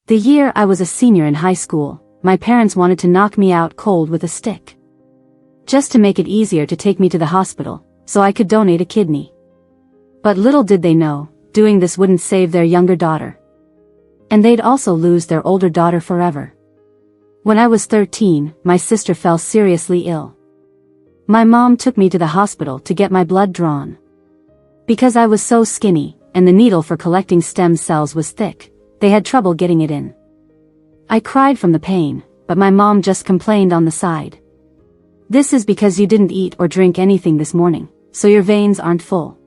The year I was a senior in high school, my parents wanted to knock me out cold with a stick. Just to make it easier to take me to the hospital, so I could donate a kidney. But little did they know, doing this wouldn't save their younger daughter. And they'd also lose their older daughter forever. When I was 13, my sister fell seriously ill. My mom took me to the hospital to get my blood drawn. Because I was so skinny, and the needle for collecting stem cells was thick, they had trouble getting it in. I cried from the pain, but my mom just complained on the side. "This is because you didn't eat or drink anything this morning, so your veins aren't full."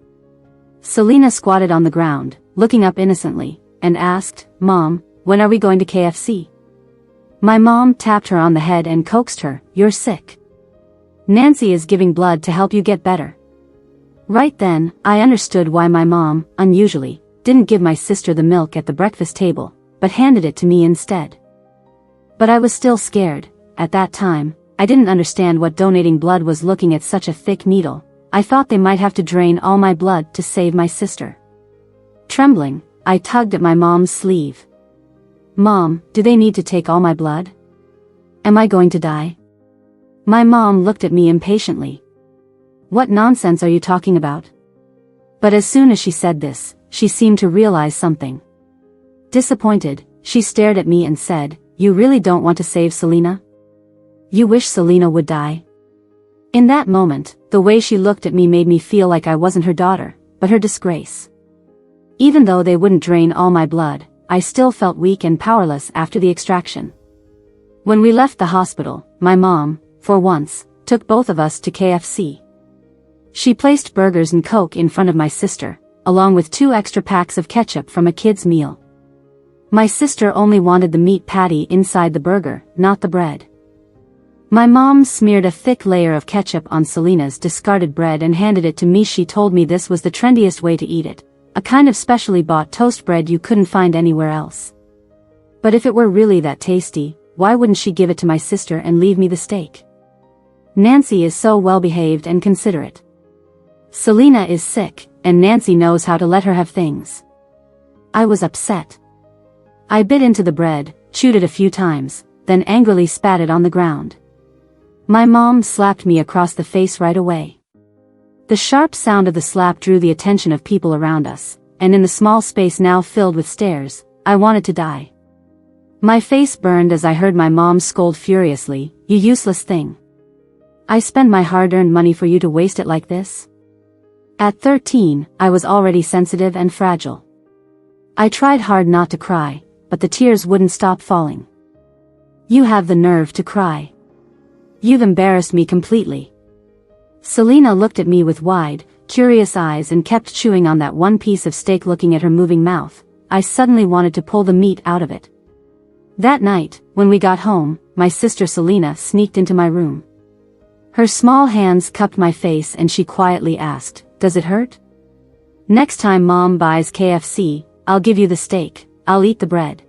Selena squatted on the ground, looking up innocently, and asked, "Mom, when are we going to KFC?" My mom tapped her on the head and coaxed her, "You're sick. Nancy is giving blood to help you get better." Right then, I understood why my mom, unusually, didn't give my sister the milk at the breakfast table, but handed it to me instead. But I was still scared. At that time, I didn't understand what donating blood was. Looking at such a thick needle, I thought they might have to drain all my blood to save my sister. Trembling, I tugged at my mom's sleeve. "Mom, do they need to take all my blood? Am I going to die?" My mom looked at me impatiently. "What nonsense are you talking about?" But as soon as she said this, she seemed to realize something. Disappointed, she stared at me and said, "You really don't want to save Selena? You wish Selena would die?" In that moment, the way she looked at me made me feel like I wasn't her daughter, but her disgrace. Even though they wouldn't drain all my blood, I still felt weak and powerless after the extraction. When we left the hospital, my mom, for once, took both of us to KFC. She placed burgers and Coke in front of my sister, along with 2 extra packs of ketchup from a kid's meal. My sister only wanted the meat patty inside the burger, not the bread. My mom smeared a thick layer of ketchup on Selena's discarded bread and handed it to me. She told me this was the trendiest way to eat it, a kind of specially bought toast bread you couldn't find anywhere else. But if it were really that tasty, why wouldn't she give it to my sister and leave me the steak? Nancy is so well-behaved and considerate. Selena is sick, and Nancy knows how to let her have things. I was upset. I bit into the bread, chewed it a few times, then angrily spat it on the ground. My mom slapped me across the face right away. The sharp sound of the slap drew the attention of people around us, and in the small space now filled with stares, I wanted to die. My face burned as I heard my mom scold furiously, "You useless thing. I spend my hard-earned money for you to waste it like this?" At 13, I was already sensitive and fragile. I tried hard not to cry, but the tears wouldn't stop falling. "You have the nerve to cry. You've embarrassed me completely." Selena looked at me with wide, curious eyes and kept chewing on that one piece of steak. Looking at her moving mouth, I suddenly wanted to pull the meat out of it. That night, when we got home, my sister Selena sneaked into my room. Her small hands cupped my face and she quietly asked, "Does it hurt? Next time Mom buys KFC, I'll give you the steak, I'll eat the bread."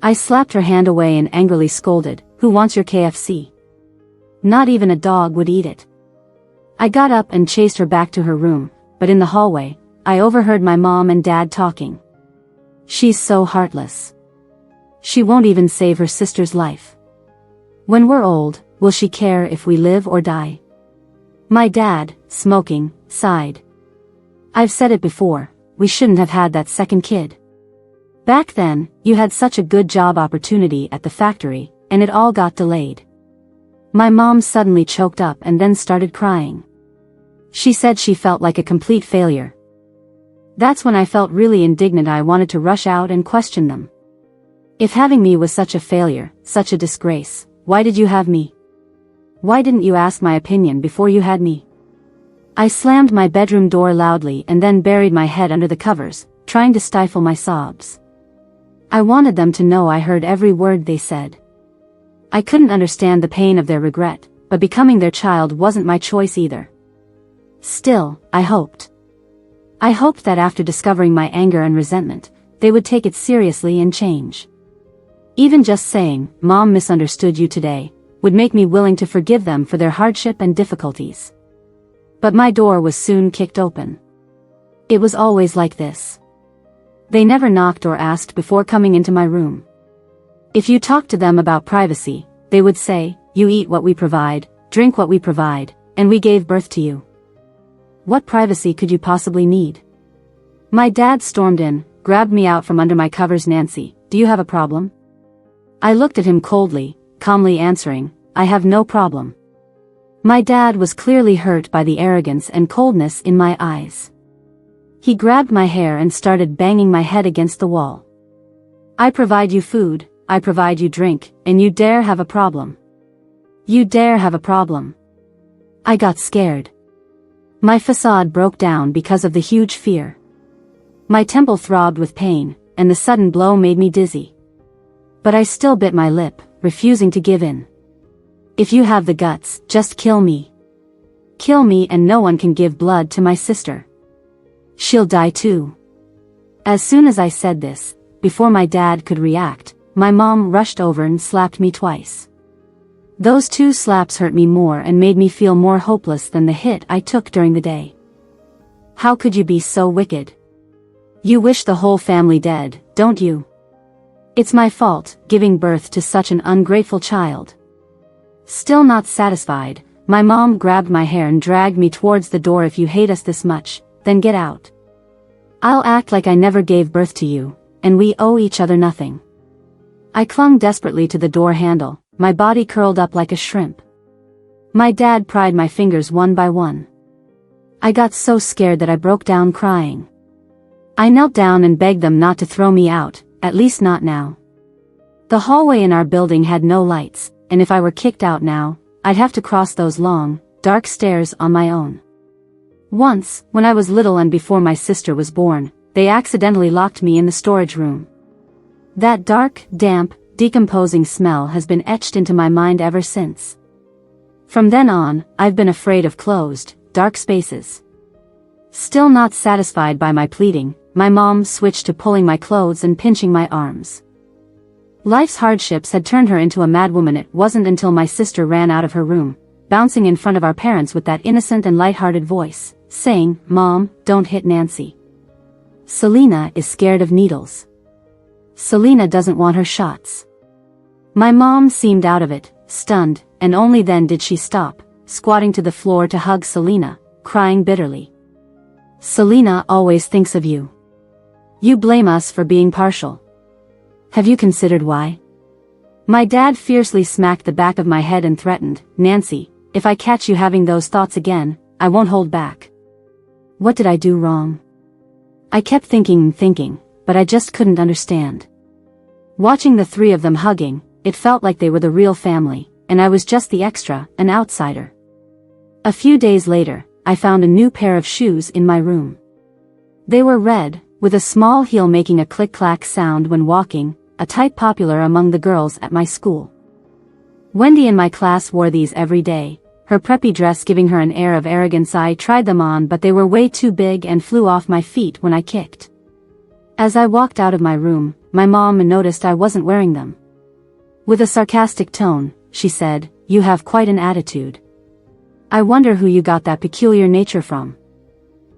I slapped her hand away and angrily scolded, "Who wants your KFC? Not even a dog would eat it." I got up and chased her back to her room, but in the hallway, I overheard my mom and dad talking. "She's so heartless. She won't even save her sister's life. When we're old, will she care if we live or die?" My dad, smoking, sighed. "I've said it before, we shouldn't have had that second kid. Back then, you had such a good job opportunity at the factory, and it all got delayed." My mom suddenly choked up and then started crying. She said she felt like a complete failure. That's when I felt really indignant. I wanted to rush out and question them. If having me was such a failure, such a disgrace, why did you have me? Why didn't you ask my opinion before you had me? I slammed my bedroom door loudly and then buried my head under the covers, trying to stifle my sobs. I wanted them to know I heard every word they said. I couldn't understand the pain of their regret, but becoming their child wasn't my choice either. Still, I hoped. I hoped that after discovering my anger and resentment, they would take it seriously and change. Even just saying, "Mom misunderstood you today," would make me willing to forgive them for their hardship and difficulties. But my door was soon kicked open. It was always like this. They never knocked or asked before coming into my room. If you talk to them about privacy, they would say, you eat what we provide, drink what we provide, and we gave birth to you. What privacy could you possibly need? My dad stormed in, grabbed me out from under my covers. Nancy, do you have a problem? I looked at him coldly, calmly answering, I have no problem. My dad was clearly hurt by the arrogance and coldness in my eyes. He grabbed my hair and started banging my head against the wall. I provide you food, I provide you drink, and you dare have a problem. You dare have a problem. I got scared. My facade broke down because of the huge fear. My temple throbbed with pain, and the sudden blow made me dizzy. But I still bit my lip, refusing to give in. If you have the guts, just kill me. Kill me and no one can give blood to my sister. She'll die too. As soon as I said this, before my dad could react, my mom rushed over and slapped me twice. Those 2 slaps hurt me more and made me feel more hopeless than the hit I took during the day. How could you be so wicked? You wish the whole family dead, don't you? It's my fault, giving birth to such an ungrateful child. Still not satisfied, my mom grabbed my hair and dragged me towards the door. If you hate us this much, then get out. I'll act like I never gave birth to you, and we owe each other nothing. I clung desperately to the door handle, my body curled up like a shrimp. My dad pried my fingers one by one. I got so scared that I broke down crying. I knelt down and begged them not to throw me out, at least not now. The hallway in our building had no lights, and if I were kicked out now, I'd have to cross those long, dark stairs on my own. Once, when I was little and before my sister was born, they accidentally locked me in the storage room. That dark, damp, decomposing smell has been etched into my mind ever since. From then on, I've been afraid of closed, dark spaces. Still not satisfied by my pleading, my mom switched to pulling my clothes and pinching my arms. Life's hardships had turned her into a madwoman. It wasn't until my sister ran out of her room, bouncing in front of our parents with that innocent and light-hearted voice, saying, Mom, don't hit Nancy. Selena is scared of needles. Selena doesn't want her shots. My mom seemed out of it, stunned, and only then did she stop, squatting to the floor to hug Selena, crying bitterly. Selena always thinks of you. You blame us for being partial. Have you considered why? My dad fiercely smacked the back of my head and threatened, Nancy, if I catch you having those thoughts again, I won't hold back. What did I do wrong? I kept thinking and thinking, but I just couldn't understand. Watching the 3 of them hugging, it felt like they were the real family, and I was just the extra, an outsider. A few days later, I found a new pair of shoes in my room. They were red, with a small heel making a click-clack sound when walking, a type popular among the girls at my school. Wendy in my class wore these every day, her preppy dress giving her an air of arrogance. I tried them on, but they were way too big and flew off my feet when I kicked. As I walked out of my room, my mom noticed I wasn't wearing them. With a sarcastic tone, she said, You have quite an attitude. I wonder who you got that peculiar nature from.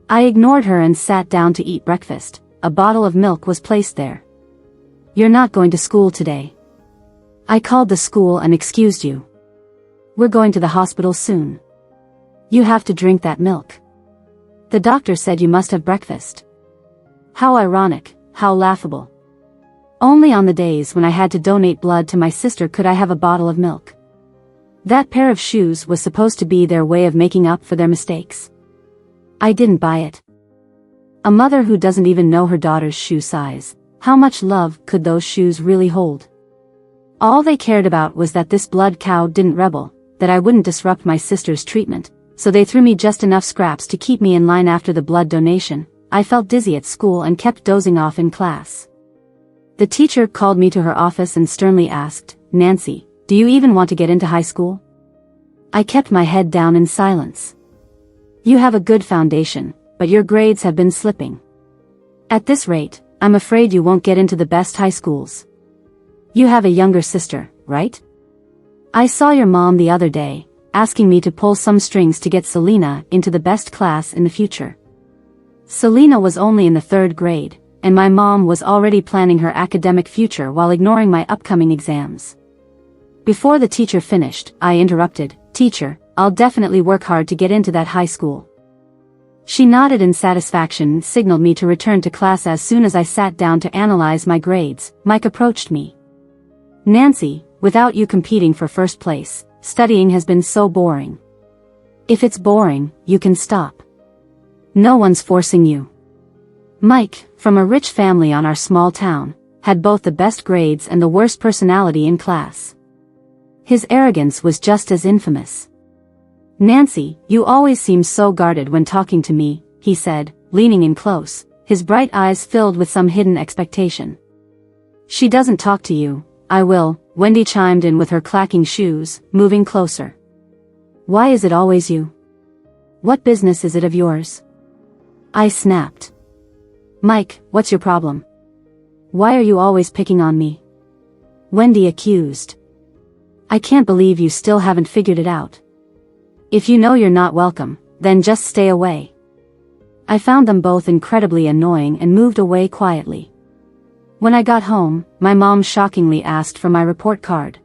I ignored her and sat down to eat breakfast. A bottle of milk was placed there. You're not going to school today. I called the school and excused you. We're going to the hospital soon. You have to drink that milk. The doctor said you must have breakfast. How ironic, how laughable. Only on the days when I had to donate blood to my sister could I have a bottle of milk. That pair of shoes was supposed to be their way of making up for their mistakes. I didn't buy it. A mother who doesn't even know her daughter's shoe size, how much love could those shoes really hold? All they cared about was that this blood cow didn't rebel, that I wouldn't disrupt my sister's treatment, so they threw me just enough scraps to keep me in line after the blood donation. I felt dizzy at school and kept dozing off in class. The teacher called me to her office and sternly asked, Nancy, do you even want to get into high school? I kept my head down in silence. You have a good foundation, but your grades have been slipping. At this rate, I'm afraid you won't get into the best high schools. You have a younger sister, right? I saw your mom the other day, asking me to pull some strings to get Selena into the best class in the future. Selena was only in the 3rd grade, and my mom was already planning her academic future while ignoring my upcoming exams. Before the teacher finished, I interrupted, "Teacher, I'll definitely work hard to get into that high school." She nodded in satisfaction and signaled me to return to class. As soon as I sat down to analyze my grades, Mike approached me. "Nancy, without you competing for first place, studying has been so boring. If it's boring, you can stop. No one's forcing you." Mike, from a rich family on our small town, had both the best grades and the worst personality in class. His arrogance was just as infamous. "Nancy, you always seem so guarded when talking to me," he said, leaning in close, his bright eyes filled with some hidden expectation. "She doesn't talk to you." "I will," Wendy chimed in with her clacking shoes, moving closer. "Why is it always you? What business is it of yours?" I snapped. "Mike, what's your problem? Why are you always picking on me?" Wendy accused. "I can't believe you still haven't figured it out. If you know you're not welcome, then just stay away." I found them both incredibly annoying and moved away quietly. When I got home, my mom shockingly asked for my report card.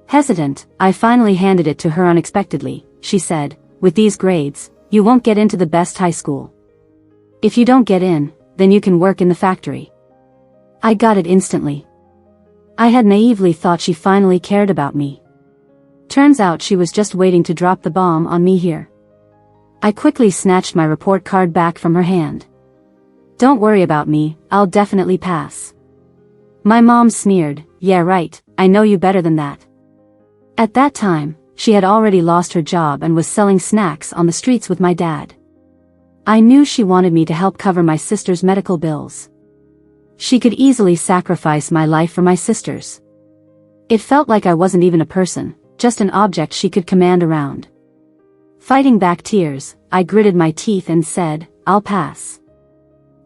Hesitant, I finally handed it to her unexpectedly. She said, "With these grades, you won't get into the best high school. If you don't get in, then you can work in the factory." I got it instantly. I had naively thought she finally cared about me. Turns out she was just waiting to drop the bomb on me here. I quickly snatched my report card back from her hand. "Don't worry about me, I'll definitely pass." My mom sneered, "Yeah right, I know you better than that." At that time, she had already lost her job and was selling snacks on the streets with my dad. I knew she wanted me to help cover my sister's medical bills. She could easily sacrifice my life for my sister's. It felt like I wasn't even a person, just an object she could command around. Fighting back tears, I gritted my teeth and said, "I'll pass.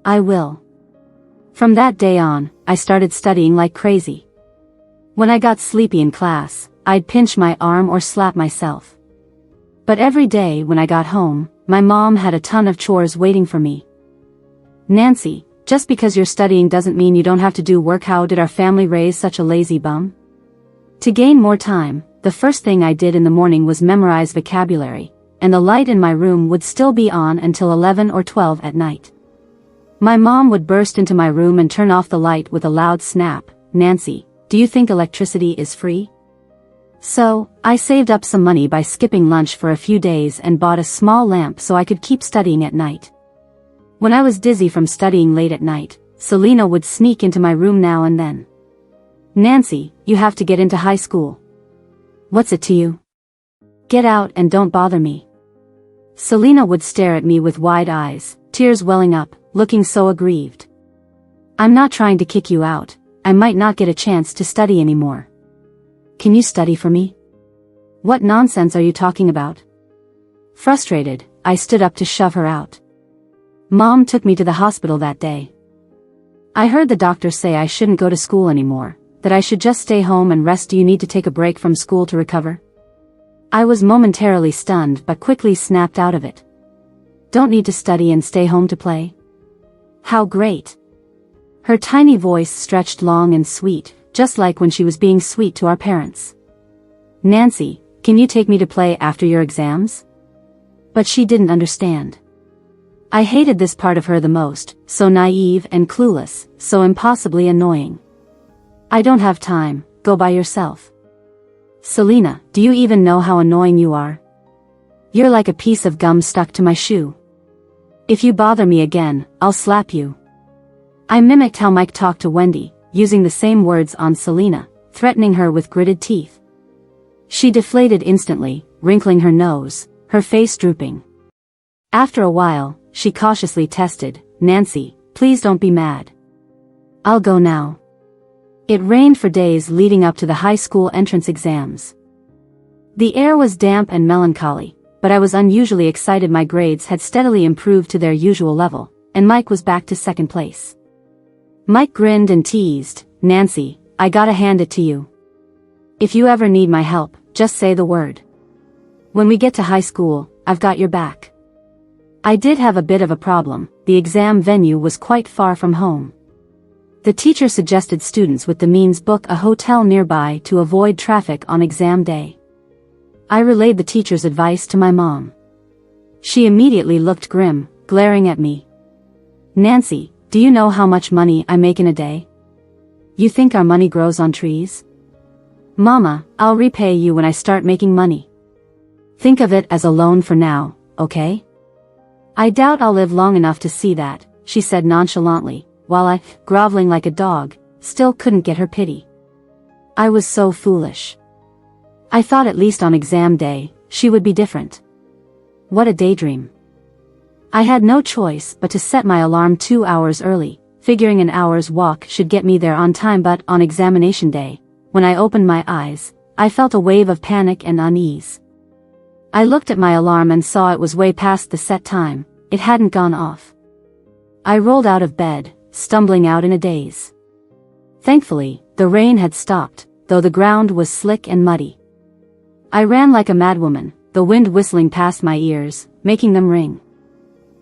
I will." From that day on, I started studying like crazy. When I got sleepy in class, I'd pinch my arm or slap myself. But every day when I got home, my mom had a ton of chores waiting for me. "Nancy, just because you're studying doesn't mean you don't have to do work. How did our family raise such a lazy bum?" To gain more time, the first thing I did in the morning was memorize vocabulary, and the light in my room would still be on until 11 or 12 at night. My mom would burst into my room and turn off the light with a loud snap. "Nancy, do you think electricity is free?" So, I saved up some money by skipping lunch for a few days and bought a small lamp so I could keep studying at night. When I was dizzy from studying late at night, Selena would sneak into my room now and then. "Nancy, you have to get into high school. What's it to you? Get out and don't bother me." Selena would stare at me with wide eyes, tears welling up, looking so aggrieved. "I'm not trying to kick you out, I might not get a chance to study anymore. Can you study for me? What nonsense are you talking about?" Frustrated, I stood up to shove her out. Mom took me to the hospital that day. "I heard the doctor say I shouldn't go to school anymore, that I should just stay home and rest. Do you need to take a break from school to recover?" I was momentarily stunned but quickly snapped out of it. "Don't need to study and stay home to play? How great." Her tiny voice stretched long and sweet, just like when she was being sweet to our parents. "Nancy, can you take me to play after your exams?" But she didn't understand. I hated this part of her the most, so naive and clueless, so impossibly annoying. "I don't have time, go by yourself." "Selena, do you even know how annoying you are? You're like a piece of gum stuck to my shoe. If you bother me again, I'll slap you." I mimicked how Mike talked to Wendy, using the same words on Selena, threatening her with gritted teeth. She deflated instantly, wrinkling her nose, her face drooping. After a while, she cautiously tested, "Nancy, please don't be mad. I'll go now." It rained for days leading up to the high school entrance exams. The air was damp and melancholy, but I was unusually excited. My grades had steadily improved to their usual level, and Mike was back to second place. Mike grinned and teased, "Nancy, I gotta hand it to you. If you ever need my help, just say the word. When we get to high school, I've got your back." I did have a bit of a problem. The exam venue was quite far from home. The teacher suggested students with the means book a hotel nearby to avoid traffic on exam day. I relayed the teacher's advice to my mom. She immediately looked grim, glaring at me. "Nancy, do you know how much money I make in a day? You think our money grows on trees? Mama, I'll repay you when I start making money. Think of it as a loan for now, okay? I doubt I'll live long enough to see that," she said nonchalantly, while I, groveling like a dog, still couldn't get her pity. I was so foolish. I thought at least on exam day, she would be different. What a daydream. I had no choice but to set my alarm 2 hours early, figuring an hour's walk should get me there on time, but on examination day, when I opened my eyes, I felt a wave of panic and unease. I looked at my alarm and saw it was way past the set time. It hadn't gone off. I rolled out of bed, stumbling out in a daze. Thankfully, the rain had stopped, though the ground was slick and muddy. I ran like a madwoman, the wind whistling past my ears, making them ring.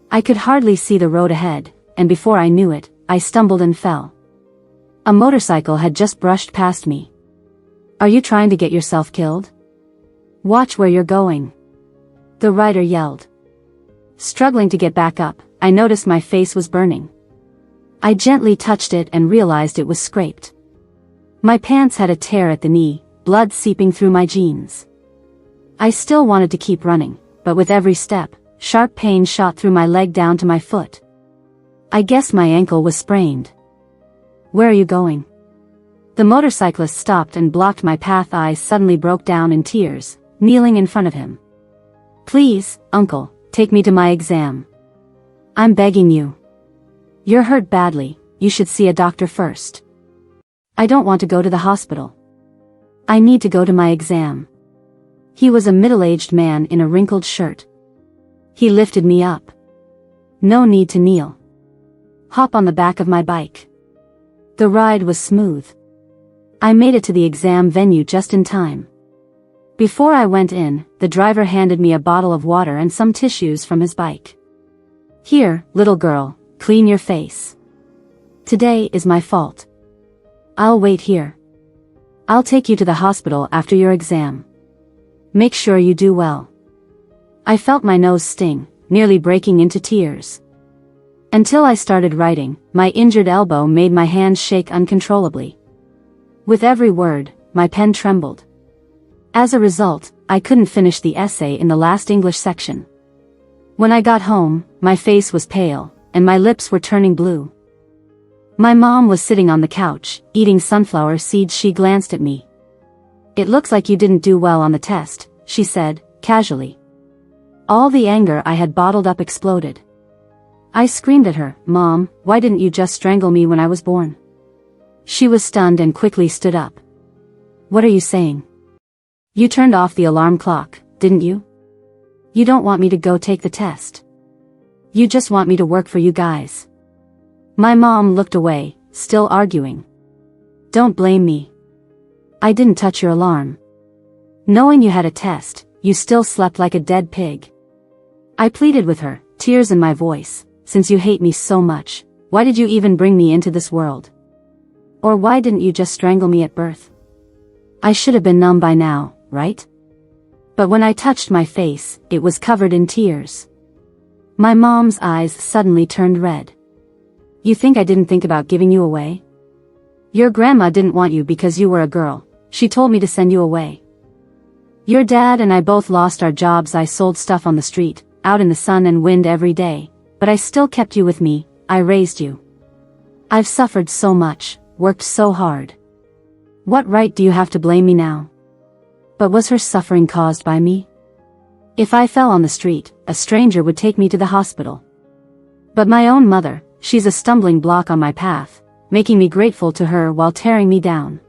I could hardly see the road ahead, and before I knew it, I stumbled and fell. A motorcycle had just brushed past me. "Are you trying to get yourself killed? Watch where you're going," the rider yelled. Struggling to get back up, I noticed my face was burning. I gently touched it and realized it was scraped. My pants had a tear at the knee, blood seeping through my jeans. I still wanted to keep running, but with every step, sharp pain shot through my leg down to my foot. I guess my ankle was sprained. "Where are you going?" The motorcyclist stopped and blocked my path. I suddenly broke down in tears, kneeling in front of him. "Please, uncle, take me to my exam. I'm begging you. You're hurt badly, you should see a doctor first." "I don't want to go to the hospital. I need to go to my exam." He was a middle-aged man in a wrinkled shirt. He lifted me up. "No need to kneel. Hop on the back of my bike." The ride was smooth. I made it to the exam venue just in time. Before I went in, the driver handed me a bottle of water and some tissues from his bike. "Here, little girl, clean your face. Today is my fault. I'll wait here. I'll take you to the hospital after your exam. Make sure you do well." I felt my nose sting, nearly breaking into tears. Until I started writing, my injured elbow made my hands shake uncontrollably. With every word, my pen trembled. As a result, I couldn't finish the essay in the last English section. When I got home, my face was pale, and my lips were turning blue. My mom was sitting on the couch, eating sunflower seeds. She glanced at me. "It looks like you didn't do well on the test," she said, casually. All the anger I had bottled up exploded. I screamed at her, "Mom, why didn't you just strangle me when I was born?" She was stunned and quickly stood up. "What are you saying? You turned off the alarm clock, didn't you? You don't want me to go take the test. You just want me to work for you guys." My mom looked away, still arguing. "Don't blame me. I didn't touch your alarm. Knowing you had a test, you still slept like a dead pig." I pleaded with her, tears in my voice. "Since you hate me so much, why did you even bring me into this world? Or why didn't you just strangle me at birth? I should have been numb by now, right?" But when I touched my face, it was covered in tears. My mom's eyes suddenly turned red. "You think I didn't think about giving you away? Your grandma didn't want you because you were a girl. She told me to send you away. Your dad and I both lost our jobs. I sold stuff on the street, out in the sun and wind every day, but I still kept you with me. I raised you. I've suffered so much, worked so hard. What right do you have to blame me now?" But was her suffering caused by me? If I fell on the street, a stranger would take me to the hospital. But my own mother, she's a stumbling block on my path, making me grateful to her while tearing me down.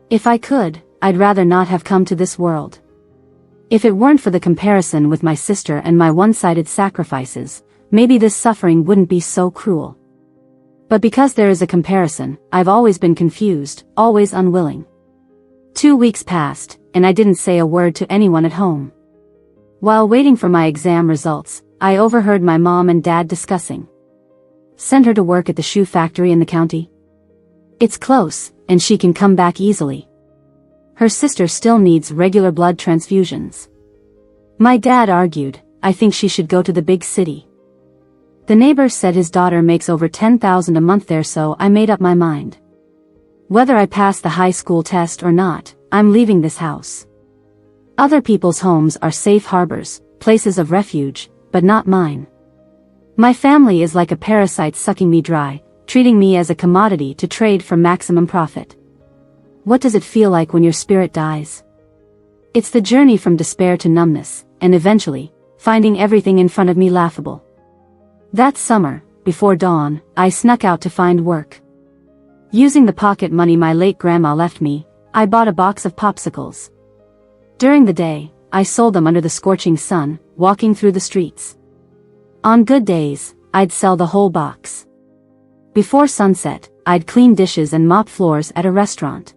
If I could, I'd rather not have come to this world. If it weren't for the comparison with my sister and my one-sided sacrifices, maybe this suffering wouldn't be so cruel. But because there is a comparison, I've always been confused, always unwilling. 2 weeks passed, and I didn't say a word to anyone at home. While waiting for my exam results, I overheard my mom and dad discussing. Send her to work at the shoe factory in the county. It's close, and she can come back easily. Her sister still needs regular blood transfusions. My dad argued, I think she should go to the big city. The neighbor said his daughter makes over $10,000 a month there, so I made up my mind. Whether I pass the high school test or not, I'm leaving this house. Other people's homes are safe harbors, places of refuge, but not mine. My family is like a parasite sucking me dry, treating me as a commodity to trade for maximum profit. What does it feel like when your spirit dies? It's the journey from despair to numbness, and eventually, finding everything in front of me laughable. That summer, before dawn, I snuck out to find work. Using the pocket money my late grandma left me, I bought a box of popsicles. During the day, I sold them under the scorching sun, walking through the streets. On good days, I'd sell the whole box. Before sunset, I'd clean dishes and mop floors at a restaurant.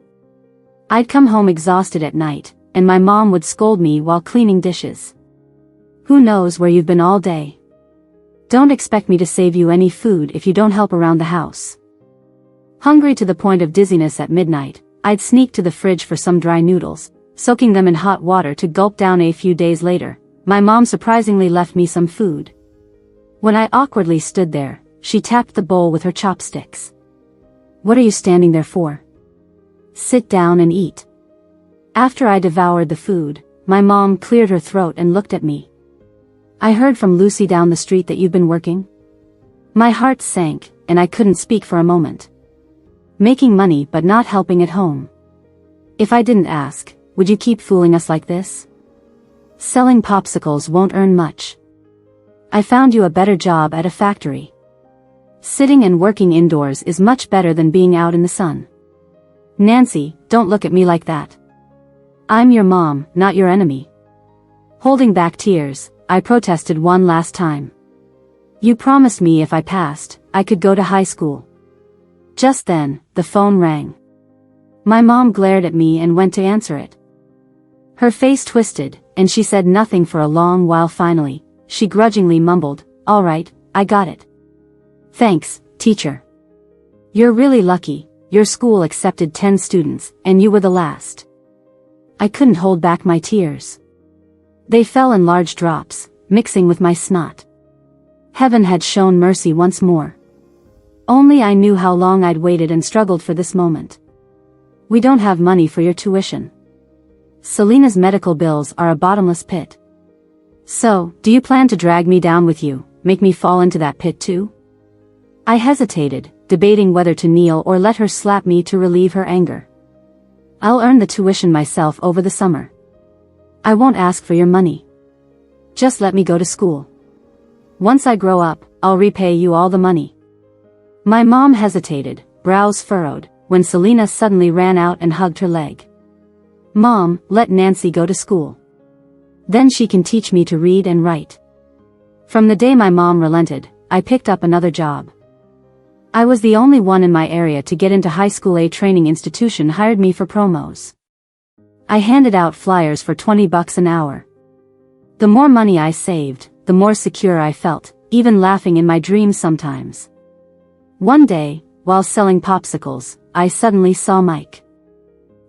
I'd come home exhausted at night, and my mom would scold me while cleaning dishes. Who knows where you've been all day? Don't expect me to save you any food if you don't help around the house. Hungry to the point of dizziness at midnight, I'd sneak to the fridge for some dry noodles, soaking them in hot water to gulp down. A few days later, my mom surprisingly left me some food. When I awkwardly stood there, she tapped the bowl with her chopsticks. What are you standing there for? Sit down and eat. After I devoured the food, my mom cleared her throat and looked at me. I heard from Lucy down the street that you've been working. My heart sank, and I couldn't speak for a moment. Making money but not helping at home. If I didn't ask, would you keep fooling us like this? Selling popsicles won't earn much. I found you a better job at a factory. Sitting and working indoors is much better than being out in the sun. Nancy, don't look at me like that. I'm your mom, not your enemy. Holding back tears, I protested one last time. You promised me if I passed, I could go to high school. Just then, the phone rang. My mom glared at me and went to answer it. Her face twisted, and she said nothing for a long while. Finally, she grudgingly mumbled, "All right, I got it. Thanks, teacher. You're really lucky, your school accepted 10 students, and you were the last." I couldn't hold back my tears. They fell in large drops, mixing with my snot. Heaven had shown mercy once more. Only I knew how long I'd waited and struggled for this moment. We don't have money for your tuition. Selena's medical bills are a bottomless pit. So, do you plan to drag me down with you, make me fall into that pit too? I hesitated, debating whether to kneel or let her slap me to relieve her anger. I'll earn the tuition myself over the summer. I won't ask for your money. Just let me go to school. Once I grow up, I'll repay you all the money. My mom hesitated, brows furrowed, when Selena suddenly ran out and hugged her leg. Mom, let Nancy go to school. Then she can teach me to read and write. From the day my mom relented, I picked up another job. I was the only one in my area to get into high school. A training institution hired me for promos. I handed out flyers for $20 an hour. The more money I saved, the more secure I felt, even laughing in my dreams sometimes. One day, while selling popsicles, I suddenly saw Mike.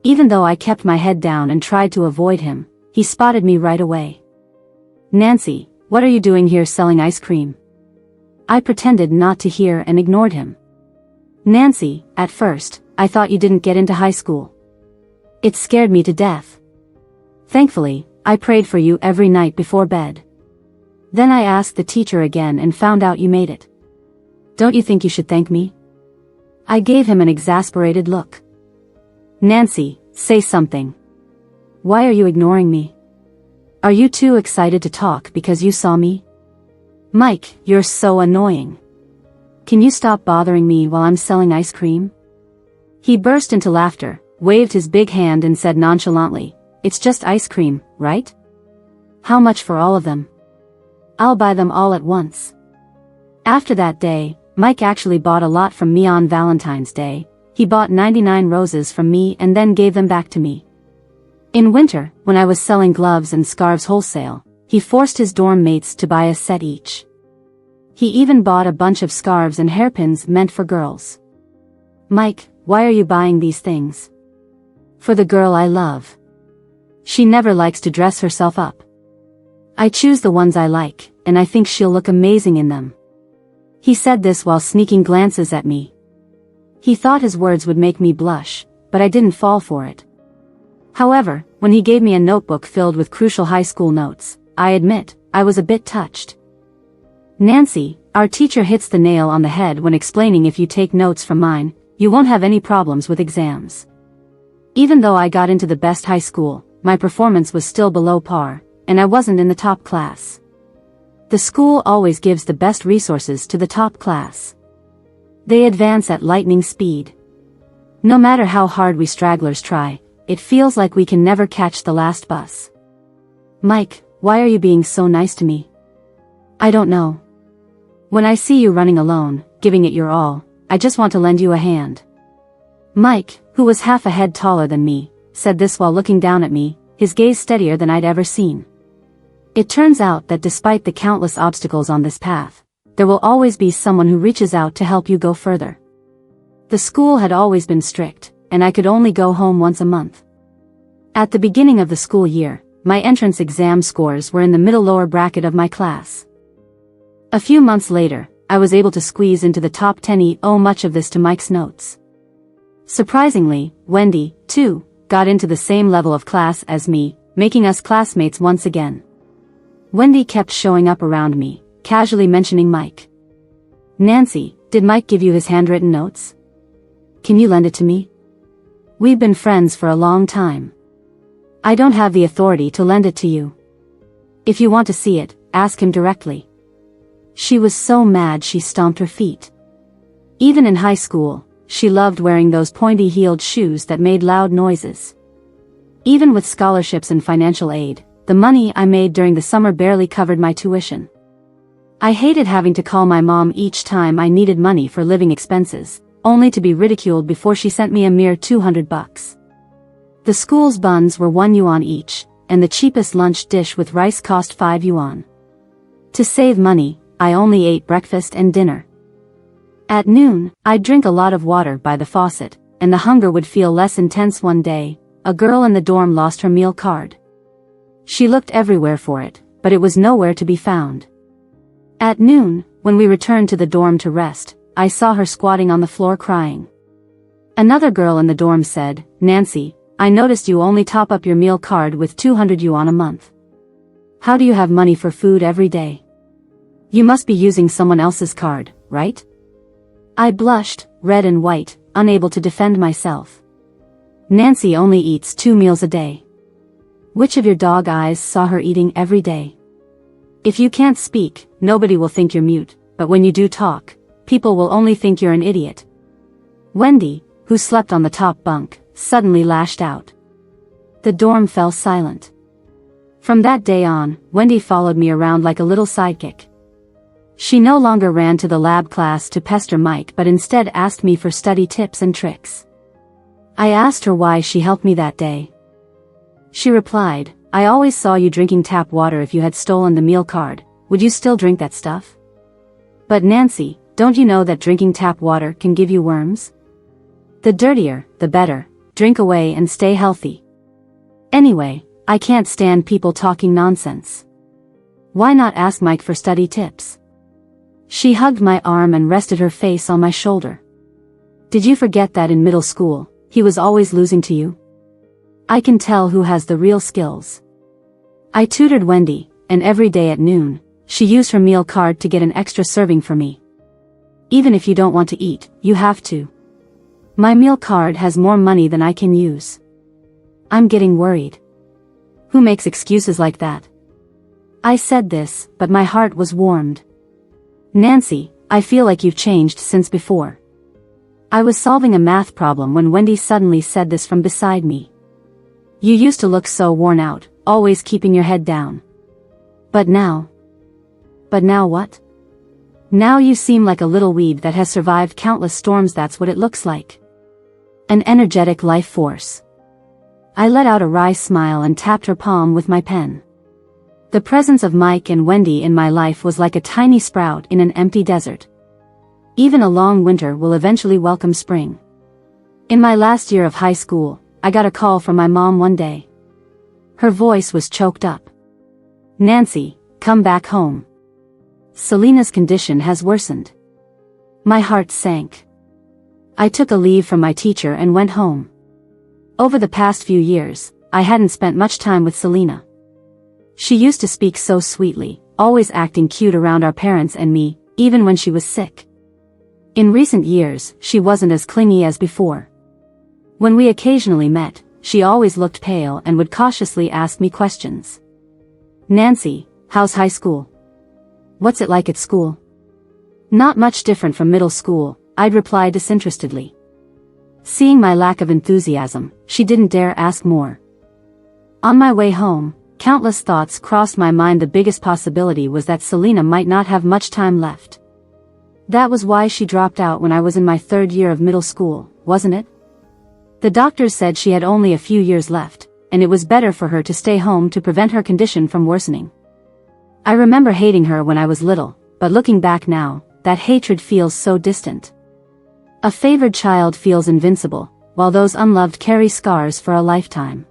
Even though I kept my head down and tried to avoid him, he spotted me right away. "Nancy, what are you doing here selling ice cream?" I pretended not to hear and ignored him. "Nancy, at first, I thought you didn't get into high school. It scared me to death. Thankfully, I prayed for you every night before bed. Then I asked the teacher again and found out you made it. Don't you think you should thank me?" I gave him an exasperated look. "Nancy, say something. Why are you ignoring me? Are you too excited to talk because you saw me? Mike, you're so annoying. Can you stop bothering me while I'm selling ice cream?" He burst into laughter, waved his big hand and said nonchalantly, "It's just ice cream, right? How much for all of them? I'll buy them all at once." After that day, Mike actually bought a lot from me. On Valentine's Day, he bought 99 roses from me and then gave them back to me. In winter, when I was selling gloves and scarves wholesale, he forced his dorm mates to buy a set each. He even bought a bunch of scarves and hairpins meant for girls. Mike, why are you buying these things? For the girl I love. She never likes to dress herself up. I choose the ones I like, and I think she'll look amazing in them. He said this while sneaking glances at me. He thought his words would make me blush, but I didn't fall for it. However, when he gave me a notebook filled with crucial high school notes, I admit, I was a bit touched. Nancy, our teacher hits the nail on the head when explaining if you take notes from mine, you won't have any problems with exams. Even though I got into the best high school, my performance was still below par, and I wasn't in the top class. The school always gives the best resources to the top class. They advance at lightning speed. No matter how hard we stragglers try, it feels like we can never catch the last bus. Mike, why are you being so nice to me? I don't know. When I see you running alone, giving it your all, I just want to lend you a hand. Mike, who was half a head taller than me, said this while looking down at me, his gaze steadier than I'd ever seen. It turns out that despite the countless obstacles on this path, there will always be someone who reaches out to help you go further. The school had always been strict, and I could only go home once a month. At the beginning of the school year, my entrance exam scores were in the middle lower bracket of my class. A few months later, I was able to squeeze into the top 10. Owe much of this to Mike's notes. Surprisingly, Wendy, too, got into the same level of class as me, making us classmates once again. Wendy kept showing up around me, casually mentioning Mike. Nancy, did Mike give you his handwritten notes? Can you lend it to me? We've been friends for a long time. I don't have the authority to lend it to you. If you want to see it, ask him directly. She was so mad she stomped her feet. Even in high school, she loved wearing those pointy-heeled shoes that made loud noises. Even with scholarships and financial aid, the money I made during the summer barely covered my tuition. I hated having to call my mom each time I needed money for living expenses, only to be ridiculed before she sent me a mere $200. The school's buns were 1 yuan each, and the cheapest lunch dish with rice cost 5 yuan. To save money, I only ate breakfast and dinner. At noon, I'd drink a lot of water by the faucet, and the hunger would feel less intense. One day, a girl in the dorm lost her meal card. She looked everywhere for it, but it was nowhere to be found. At noon, when we returned to the dorm to rest, I saw her squatting on the floor crying. Another girl in the dorm said, Nancy, I noticed you only top up your meal card with 200 yuan a month. How do you have money for food every day? You must be using someone else's card, right? I blushed, red and white, unable to defend myself. Nancy only eats 2 meals a day. Which of your dog eyes saw her eating every day? If you can't speak, nobody will think you're mute, but when you do talk, people will only think you're an idiot. Wendy, who slept on the top bunk, suddenly lashed out. The dorm fell silent. From that day on, Wendy followed me around like a little sidekick. She no longer ran to the lab class to pester Mike but instead asked me for study tips and tricks. I asked her why she helped me that day. She replied, I always saw you drinking tap water. If you had stolen the meal card, would you still drink that stuff? But Nancy, don't you know that drinking tap water can give you worms? The dirtier, the better. Drink away and stay healthy. Anyway, I can't stand people talking nonsense. Why not ask Mike for study tips? She hugged my arm and rested her face on my shoulder. Did you forget that in middle school, he was always losing to you? I can tell who has the real skills. I tutored Wendy, and every day at noon, she used her meal card to get an extra serving for me. Even if you don't want to eat, you have to. My meal card has more money than I can use. I'm getting worried. Who makes excuses like that? I said this, but my heart was warmed. Nancy, I feel like you've changed since before. I was solving a math problem when Wendy suddenly said this from beside me. You used to look so worn out, always keeping your head down. But now what? Now you seem like a little weed that has survived countless storms. That's what it looks like. An energetic life force. I let out a wry smile and tapped her palm with my pen. The presence of Mike and Wendy in my life was like a tiny sprout in an empty desert. Even a long winter will eventually welcome spring. In my last year of high school, I got a call from my mom one day. Her voice was choked up. "Nancy, come back home. Selena's condition has worsened." My heart sank. I took a leave from my teacher and went home. Over the past few years, I hadn't spent much time with Selena. She used to speak so sweetly, always acting cute around our parents and me, even when she was sick. In recent years, she wasn't as clingy as before. When we occasionally met, she always looked pale and would cautiously ask me questions. "Nancy, how's high school? What's it like at school?" "Not much different from middle school," I'd reply disinterestedly. Seeing my lack of enthusiasm, she didn't dare ask more. On my way home, countless thoughts crossed my mind. The biggest possibility was that Selena might not have much time left. That was why she dropped out when I was in my 3rd year of middle school, wasn't it? The doctors said she had only a few years left, and it was better for her to stay home to prevent her condition from worsening. I remember hating her when I was little, but looking back now, that hatred feels so distant. A favored child feels invincible, while those unloved carry scars for a lifetime.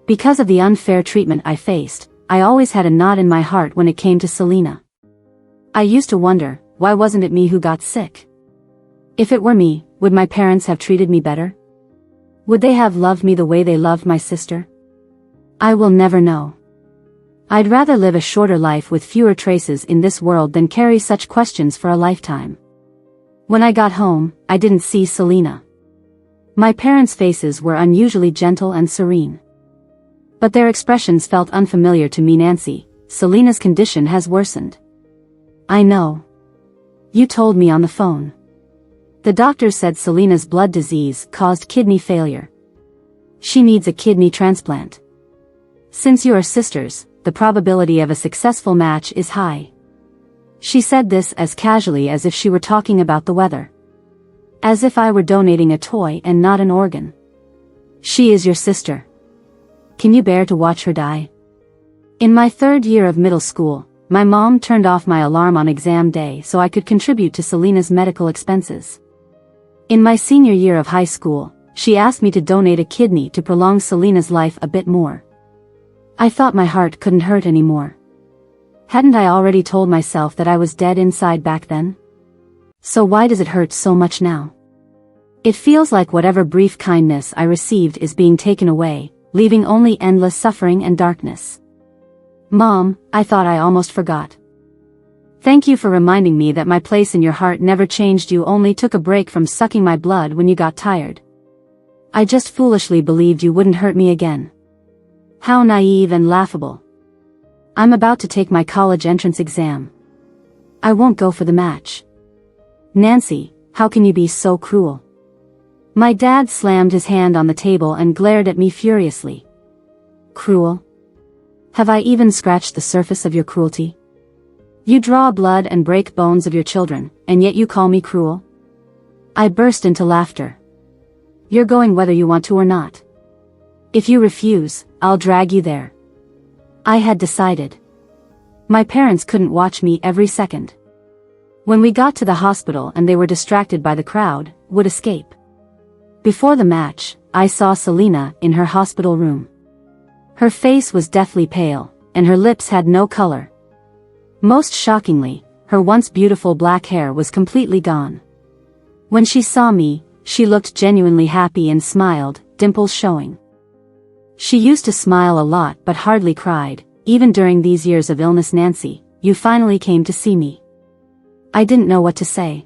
Because of the unfair treatment I faced, I always had a knot in my heart when it came to Selena. I used to wonder, why wasn't it me who got sick? If it were me, would my parents have treated me better? Would they have loved me the way they loved my sister? I will never know. I'd rather live a shorter life with fewer traces in this world than carry such questions for a lifetime. When I got home, I didn't see Selena. My parents' faces were unusually gentle and serene. But their expressions felt unfamiliar to me. "Nancy, Selena's condition has worsened." "I know. You told me on the phone. The doctors said Selena's blood disease caused kidney failure. She needs a kidney transplant. Since you are sisters, the probability of a successful match is high." She said this as casually as if she were talking about the weather. As if I were donating a toy and not an organ. "She is your sister. Can you bear to watch her die?" In my 3rd year of middle school, my mom turned off my alarm on exam day so I could contribute to Selena's medical expenses. In my senior year of high school, she asked me to donate a kidney to prolong Selena's life a bit more. I thought my heart couldn't hurt anymore. Hadn't I already told myself that I was dead inside back then? So why does it hurt so much now? It feels like whatever brief kindness I received is being taken away, leaving only endless suffering and darkness. Mom, I thought I almost forgot. Thank you for reminding me that my place in your heart never changed. You only took a break from sucking my blood when you got tired. I just foolishly believed you wouldn't hurt me again. How naive and laughable. I'm about to take my college entrance exam. I won't go for the match. Nancy, how can you be so cruel? My dad slammed his hand on the table and glared at me furiously. Cruel? Have I even scratched the surface of your cruelty? You draw blood and break bones of your children, and yet you call me cruel? I burst into laughter. You're going whether you want to or not. If you refuse, I'll drag you there. I had decided. My parents couldn't watch me every second. When we got to the hospital and they were distracted by the crowd, would escape. Before the match, I saw Selena in her hospital room. Her face was deathly pale, and her lips had no color. Most shockingly, her once beautiful black hair was completely gone. When she saw me, she looked genuinely happy and smiled, dimples showing. She used to smile a lot but hardly cried, even during these years of illness. Nancy, you finally came to see me. I didn't know what to say.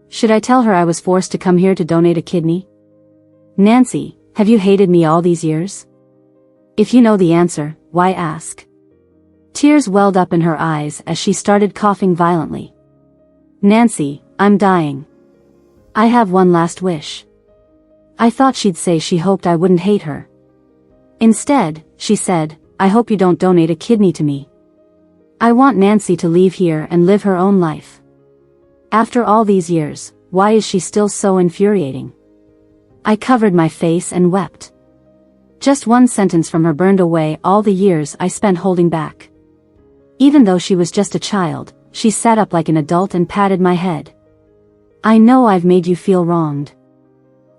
Should I tell her I was forced to come here to donate a kidney? Nancy, have you hated me all these years? If you know the answer, why ask? Tears welled up in her eyes as she started coughing violently. Nancy, I'm dying. I have one last wish. I thought she'd say she hoped I wouldn't hate her. Instead, she said, I hope you don't donate a kidney to me. I want Nancy to leave here and live her own life. After all these years, why is she still so infuriating? I covered my face and wept. Just one sentence from her burned away all the years I spent holding back. Even though she was just a child, she sat up like an adult and patted my head. I know I've made you feel wronged.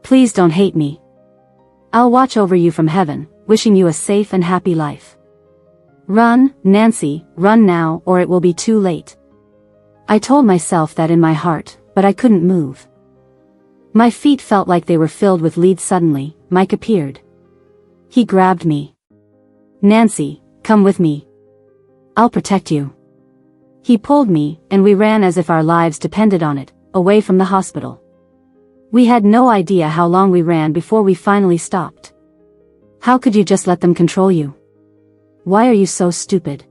Please don't hate me. I'll watch over you from heaven, wishing you a safe and happy life. Run, Nancy, run now or it will be too late. I told myself that in my heart, but I couldn't move. My feet felt like they were filled with lead. Suddenly, Mike appeared. He grabbed me. Nancy, come with me. I'll protect you. He pulled me, and we ran as if our lives depended on it, away from the hospital. We had no idea how long we ran before we finally stopped. How could you just let them control you? Why are you so stupid?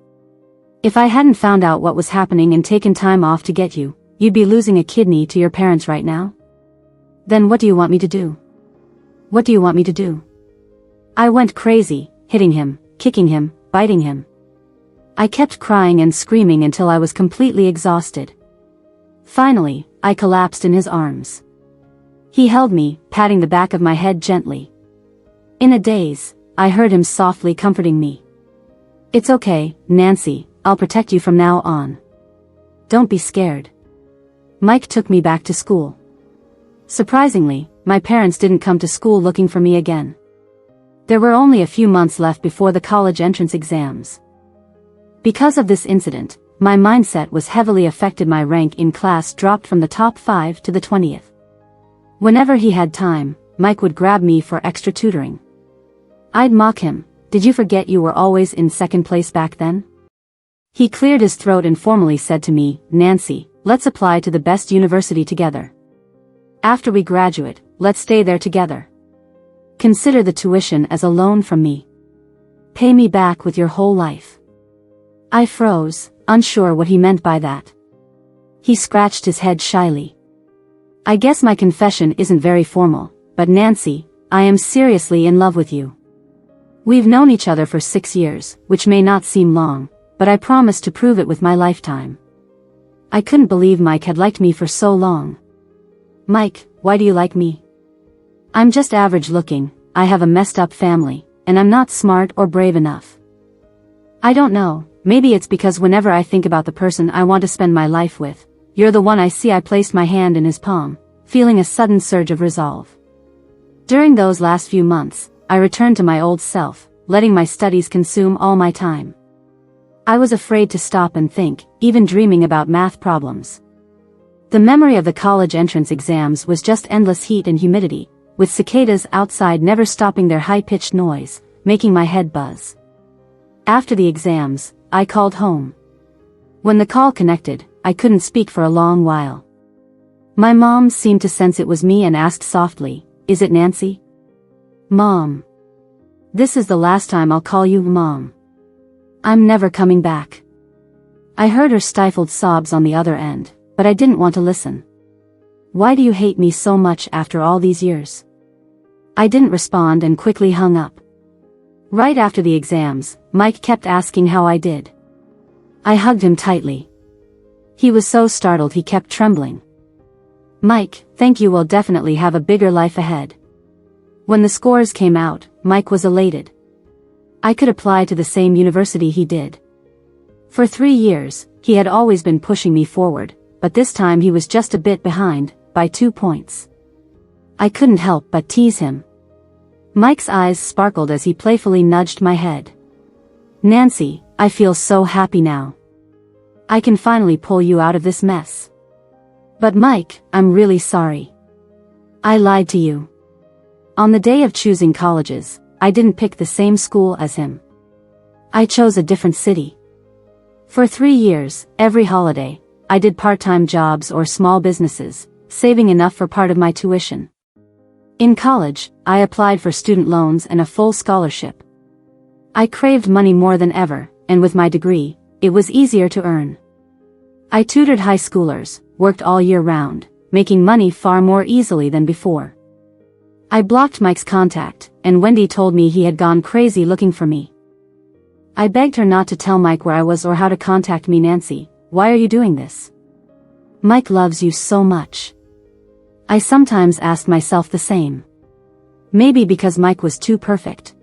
If I hadn't found out what was happening and taken time off to get you, you'd be losing a kidney to your parents right now. Then what do you want me to do? What do you want me to do? I went crazy, hitting him, kicking him, biting him. I kept crying and screaming until I was completely exhausted. Finally, I collapsed in his arms. He held me, patting the back of my head gently. In a daze, I heard him softly comforting me. It's okay, Nancy, I'll protect you from now on. Don't be scared. Mike took me back to school. Surprisingly, my parents didn't come to school looking for me again. There were only a few months left before the college entrance exams. Because of this incident, my mindset was heavily affected. My rank in class dropped from the top 5 to the 20th. Whenever he had time, Mike would grab me for extra tutoring. I'd mock him. Did you forget you were always in second place back then? He cleared his throat and formally said to me, Nancy, let's apply to the best university together. After we graduate, let's stay there together. Consider the tuition as a loan from me. Pay me back with your whole life. I froze, unsure what he meant by that. He scratched his head shyly. I guess my confession isn't very formal, but Nancy, I am seriously in love with you. We've known each other for 6 years, which may not seem long, but I promise to prove it with my lifetime. I couldn't believe Mike had liked me for so long. Mike, why do you like me? I'm just average looking, I have a messed up family, and I'm not smart or brave enough. I don't know, maybe it's because whenever I think about the person I want to spend my life with, you're the one I see. I placed my hand in his palm, feeling a sudden surge of resolve. During those last few months, I returned to my old self, letting my studies consume all my time. I was afraid to stop and think, even dreaming about math problems. The memory of the college entrance exams was just endless heat and humidity, with cicadas outside never stopping their high-pitched noise, making my head buzz. After the exams, I called home. When the call connected, I couldn't speak for a long while. My mom seemed to sense it was me and asked softly, "Is it Nancy?" "Mom. This is the last time I'll call you Mom. I'm never coming back." I heard her stifled sobs on the other end, but I didn't want to listen. "Why do you hate me so much after all these years?" I didn't respond and quickly hung up. Right after the exams, Mike kept asking how I did. I hugged him tightly. He was so startled he kept trembling. "Mike, thank you, will definitely have a bigger life ahead." When the scores came out, Mike was elated. I could apply to the same university he did. For 3 years, he had always been pushing me forward, but this time he was just a bit behind, by 2 points. I couldn't help but tease him. Mike's eyes sparkled as he playfully nudged my head. "Nancy, I feel so happy now. I can finally pull you out of this mess." "But Mike, I'm really sorry. I lied to you. On the day of choosing colleges, I didn't pick the same school as him. I chose a different city. For 3 years, every holiday, I did part-time jobs or small businesses, saving enough for part of my tuition. In college, I applied for student loans and a full scholarship. I craved money more than ever, and with my degree, it was easier to earn. I tutored high schoolers, worked all year round, making money far more easily than before. I blocked Mike's contact, and Wendy told me he had gone crazy looking for me. I begged her not to tell Mike where I was or how to contact me. "Nancy, why are you doing this? Mike loves you so much." I sometimes asked myself the same. Maybe because Mike was too perfect.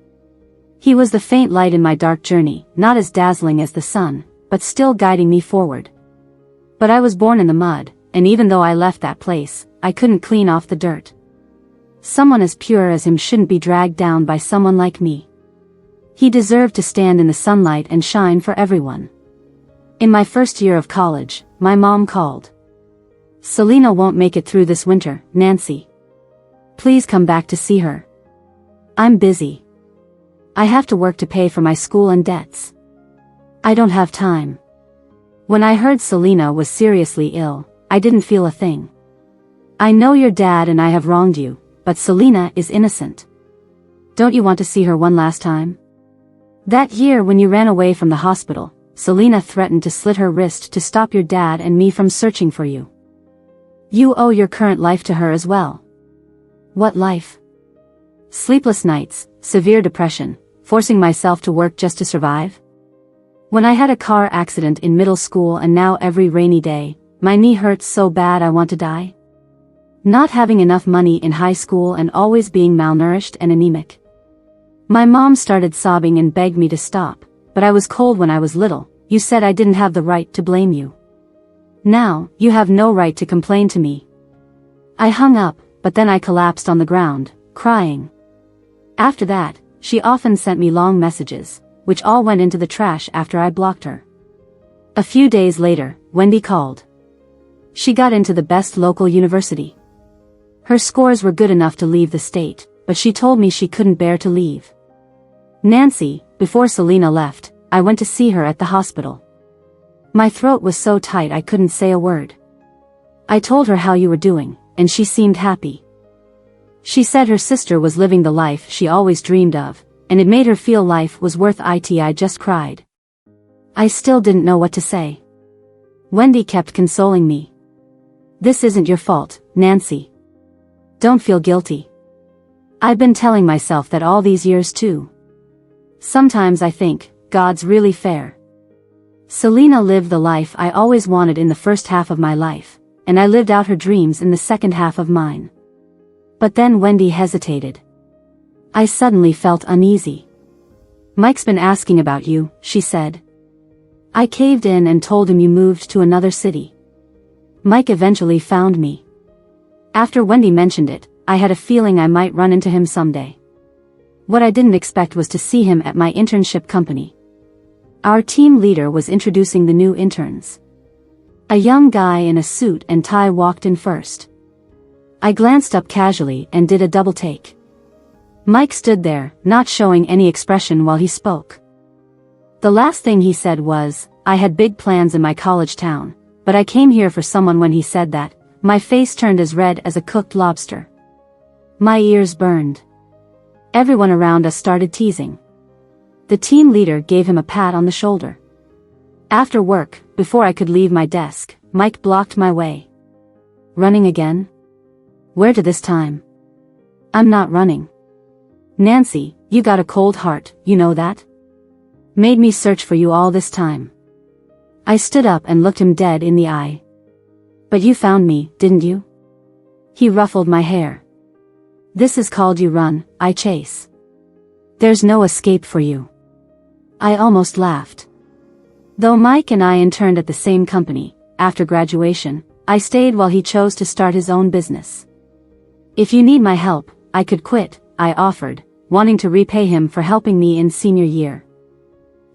He was the faint light in my dark journey, not as dazzling as the sun, but still guiding me forward. But I was born in the mud, and even though I left that place, I couldn't clean off the dirt. Someone as pure as him shouldn't be dragged down by someone like me. He deserved to stand in the sunlight and shine for everyone. In my first year of college, my mom called. "Selena won't make it through this winter, Nancy. Please come back to see her. I'm busy. I have to work to pay for my school and debts. I don't have time." When I heard Selena was seriously ill, I didn't feel a thing. "I know your dad and I have wronged you, but Selena is innocent. Don't you want to see her one last time? That year when you ran away from the hospital, Selena threatened to slit her wrist to stop your dad and me from searching for you. You owe your current life to her as well." "What life?" "Sleepless nights, severe depression, forcing myself to work just to survive. When I had a car accident in middle school and now every rainy day, my knee hurts so bad I want to die. Not having enough money in high school and always being malnourished and anemic." My mom started sobbing and begged me to stop, but I was cold when I was little. "You said I didn't have the right to blame you. Now, you have no right to complain to me." I hung up, but then I collapsed on the ground, crying. After that, she often sent me long messages, which all went into the trash after I blocked her. A few days later, Wendy called. She got into the best local university. Her scores were good enough to leave the state, but she told me she couldn't bear to leave. "Nancy, before Selena left, I went to see her at the hospital. My throat was so tight I couldn't say a word. I told her how you were doing, and she seemed happy. She said her sister was living the life she always dreamed of, and it made her feel life was worth it. I just cried. I still didn't know what to say. Wendy kept consoling me. "This isn't your fault, Nancy. Don't feel guilty. I've been telling myself that all these years too. Sometimes I think, God's really fair. Selena lived the life I always wanted in the first half of my life, and I lived out her dreams in the second half of mine." But then Wendy hesitated. I suddenly felt uneasy. "Mike's been asking about you," she said. I caved in and told him you moved to another city. Mike eventually found me. After Wendy mentioned it, I had a feeling I might run into him someday. What I didn't expect was to see him at my internship company. Our team leader was introducing the new interns. A young guy in a suit and tie walked in first. I glanced up casually and did a double take. Mike stood there, not showing any expression while he spoke. The last thing he said was, "I had big plans in my college town, but I came here for someone." When he said that, my face turned as red as a cooked lobster. My ears burned. Everyone around us started teasing. The team leader gave him a pat on the shoulder. After work, before I could leave my desk, Mike blocked my way. "Running again? Where to this time?" "I'm not running. Nancy, you got a cold heart, you know that? Made me search for you all this time." I stood up and looked him dead in the eye. "But you found me, didn't you?" He ruffled my hair. "This is called you run, I chase. There's no escape for you." I almost laughed. Though Mike and I interned at the same company, after graduation, I stayed while he chose to start his own business. "If you need my help, I could quit," I offered, wanting to repay him for helping me in senior year.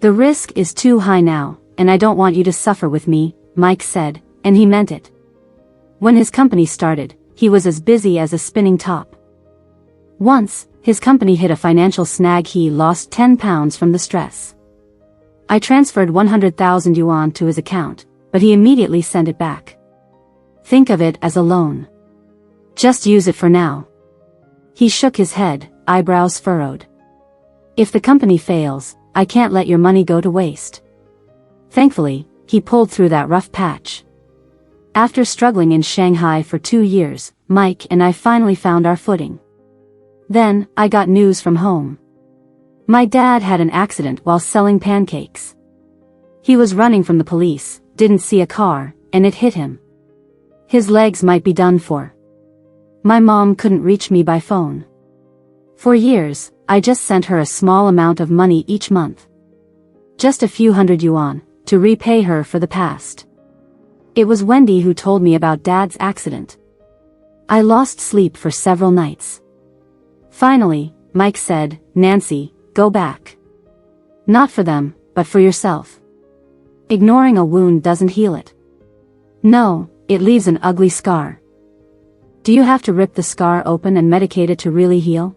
"The risk is too high now, and I don't want you to suffer with me," Mike said, and he meant it. When his company started, he was as busy as a spinning top. Once, his company hit a financial snag. He lost 10 pounds from the stress. I transferred 100,000 yuan to his account, but he immediately sent it back. "Think of it as a loan. Just use it for now." He shook his head, eyebrows furrowed. "If the company fails, I can't let your money go to waste." Thankfully, he pulled through that rough patch. After struggling in Shanghai for 2 years, Mike and I finally found our footing. Then, I got news from home. My dad had an accident while selling pancakes. He was running from the police, didn't see a car, and it hit him. His legs might be done for. My mom couldn't reach me by phone. For years, I just sent her a small amount of money each month. Just a few hundred yuan, to repay her for the past. It was Wendy who told me about Dad's accident. I lost sleep for several nights. Finally, Mike said, "Nancy, go back. Not for them, but for yourself. Ignoring a wound doesn't heal it. No, it leaves an ugly scar. Do you have to rip the scar open and medicate it to really heal?"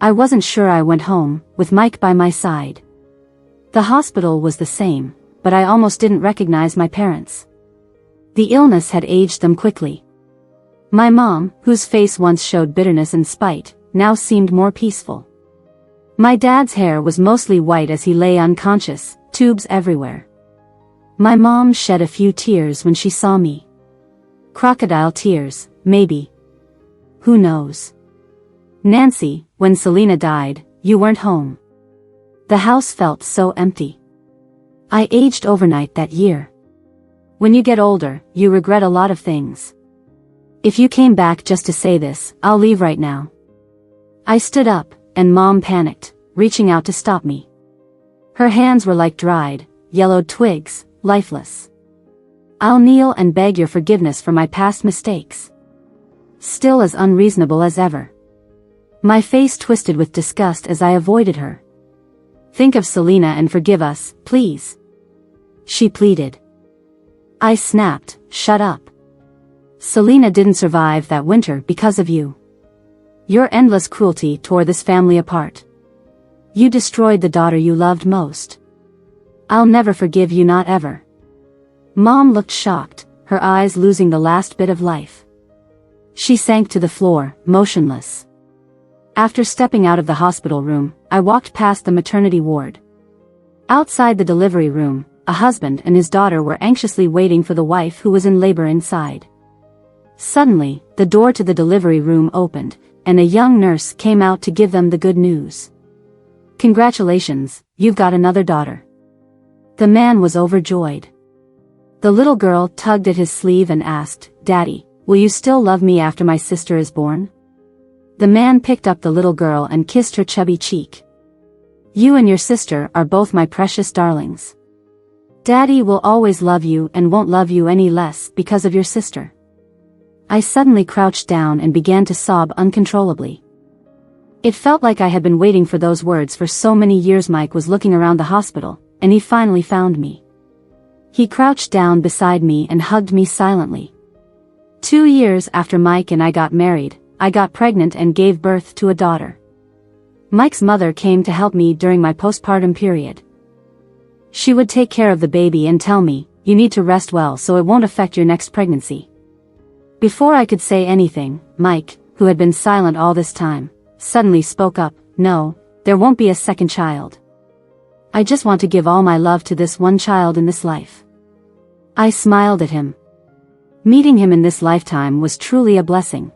I wasn't sure. I went home, with Mike by my side. The hospital was the same, but I almost didn't recognize my parents. The illness had aged them quickly. My mom, whose face once showed bitterness and spite, now seemed more peaceful. My dad's hair was mostly white as he lay unconscious, tubes everywhere. My mom shed a few tears when she saw me. Crocodile tears, maybe. Who knows? Nancy, when Selena died, you weren't home. The house felt so empty. I aged overnight that year. When you get older, you regret a lot of things. If you came back just to say this, I'll leave right now. I stood up, and Mom panicked, reaching out to stop me. Her hands were like dried, yellowed twigs, lifeless. I'll kneel and beg your forgiveness for my past mistakes. Still as unreasonable as ever. My face twisted with disgust as I avoided her. Think of Selena and forgive us, please. She pleaded. I snapped, shut up. Selena didn't survive that winter because of you. Your endless cruelty tore this family apart. You destroyed the daughter you loved most. I'll never forgive you, not ever. Mom looked shocked, her eyes losing the last bit of life. She sank to the floor, motionless. After stepping out of the hospital room, I walked past the maternity ward. Outside the delivery room, a husband and his daughter were anxiously waiting for the wife who was in labor inside. Suddenly, the door to the delivery room opened, and a young nurse came out to give them the good news. Congratulations, you've got another daughter. The man was overjoyed. The little girl tugged at his sleeve and asked, Daddy, will you still love me after my sister is born? The man picked up the little girl and kissed her chubby cheek. You and your sister are both my precious darlings. Daddy will always love you and won't love you any less because of your sister. I suddenly crouched down and began to sob uncontrollably. It felt like I had been waiting for those words for so many years. Mike was looking around the hospital, and he finally found me. He crouched down beside me and hugged me silently. 2 years after Mike and I got married, I got pregnant and gave birth to a daughter. Mike's mother came to help me during my postpartum period. She would take care of the baby and tell me, you need to rest well so it won't affect your next pregnancy. Before I could say anything, Mike, who had been silent all this time, suddenly spoke up, No, there won't be a second child. I just want to give all my love to this one child in this life. I smiled at him. Meeting him in this lifetime was truly a blessing.